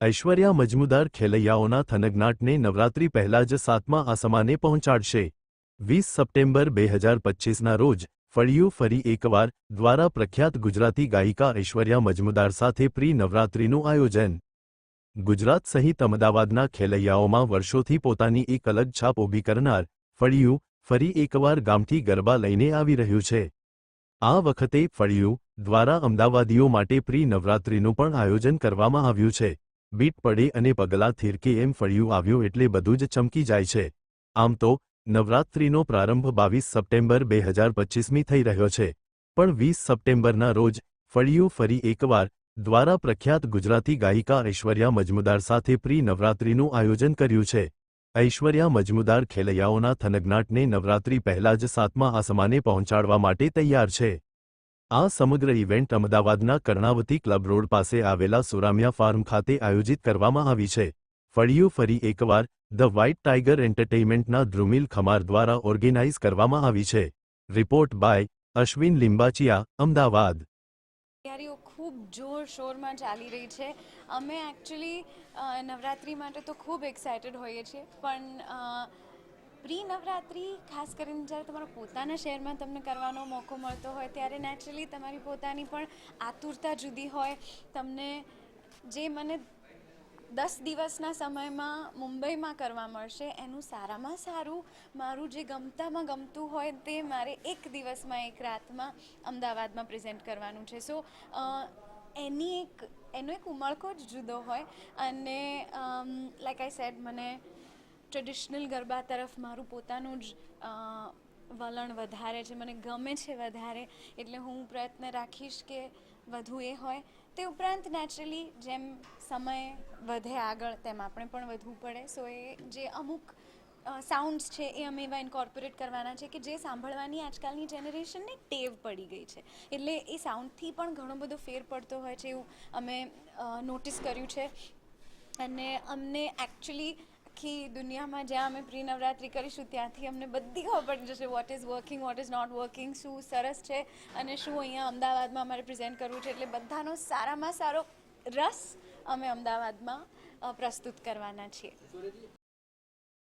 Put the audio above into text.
ઐશ્વર્યા મજમુદાર ખેલૈયાઓના થનગનાટને નવરાત્રી પહેલા જ 7મા આસમાને પહોંચાડશે। 20 સપ્ટેમ્બર 2025ના રોજ ફળિયું ફરી એકવાર દ્વારા પ્રખ્યાત ગુજરાતી ગાયિકા ઐશ્વર્યા મજમુદાર સાથે પ્રી નવરાત્રીનું આયોજન। ગુજરાત સહિત અમદાવાદના ખેલૈયાઓમાં વર્ષોથી પોતાની એક અલગ છાપ ઊભી કરનાર ફળિયું ફરી એકવાર ગામથી ગરબા લઈને આવી રહ્યું છે। આ વખતે ફળિયું દ્વારા અમદાવાદીઓ માટે પ્રી નવરાત્રીનું પણ આયોજન કરવામાં આવ્યું છે। બીટ પડે અને પગલાં થીરકે એમ ફળિયું આવ્યું એટલે બધું જ ચમકી જાય છે। આમ તો નવરાત્રીનો પ્રારંભ 22 સપ્ટેમ્બર 2025મી થઈ રહ્યો છે, પણ 20 સપ્ટેમ્બરના રોજ ફળિયું ફરી એકવાર દ્વારા પ્રખ્યાત ગુજરાતી ગાયિકા ઐશ્વર્યા મજમુદાર સાથે પ્રી નવરાત્રીનું આયોજન કર્યું છે। ઐશ્વર્યા મજમુદાર ખેલૈયાઓના થનગનાટને નવરાત્રી પહેલા જ 7મા આસમાને પહોંચાડવા માટે તૈયાર છે। આ સમગ્ર ઇવેન્ટ અમદાવાદના કર્ણાવતી ક્લબ રોડ પાસે આવેલા સુરામિયા ફાર્મ ખાતે આયોજિત કરવામાં આવી છે। ફળિયું ફરી એકવાર ધ વ્હાઇટ ટાઇગર એન્ટરટેઇનમેન્ટના ધ્રુમિલ ખમાર દ્વારા ઓર્ગેનાઇઝ કરવામાં આવી છે। Report by Ashwin Limbachiya, Ahmedabad. તૈયારીઓ ખૂબ જોરશોરમાં ચાલી રહી છે। અમે એકચ્યુઅલી નવરાત્રિ માટે તો ખૂબ એક્સાઇટેડ હોઈએ છીએ, પણ પ્રી નવરાત્રિ ખાસ કરીને જ્યારે તમારા પોતાના શહેરમાં તમને કરવાનો મોકો મળતો હોય ત્યારે નેચરલી તમારી પોતાની પણ આતુરતા જુદી હોય। તમને જે મને 10 દિવસના સમયમાં મુંબઈમાં કરવા મળશે એનું સારામાં સારું મારું જે ગમતામાં ગમતું હોય તે મારે એક દિવસમાં એક રાતમાં અમદાવાદમાં પ્રેઝન્ટ કરવાનું છે। સો એનો એક ઉમળકો જ જુદો હોય અને લાઈક આઈ સેડ મને ટ્રેડિશનલ ગરબા તરફ મારું પોતાનું જ વલણ વધારે છે, મને ગમે છે વધારે, એટલે હું પ્રયત્ન રાખીશ કે વધુ એ હોય। તે ઉપરાંત નેચરલી જેમ સમય વધે આગળ તેમ આપણે પણ વધવું પડે। સો એ જે અમુક સાઉન્ડ્સ છે એ અમે એવા ઇન્કોર્પોરેટ કરવાના છે કે જે સાંભળવાની આજકાલની જનરેશનને ટેવ પડી ગઈ છે, એટલે એ સાઉન્ડથી પણ ઘણો બધો ફેર પડતો હોય છે એવું અમે નોટિસ કર્યું છે। અને અમને એકચ્યુઅલી આખી દુનિયામાં જ્યાં અમે પ્રી નવરાત્રિ કરીશું ત્યાંથી અમને બધી ખબર પડી જશે what is working, what is not working, શું સરસ છે અને શું અહીંયા અમદાવાદમાં અમારે પ્રેઝન્ટ કરવું છે, એટલે બધાનો સારામાં સારો રસ અમે અમદાવાદમાં પ્રસ્તુત કરવાના છીએ।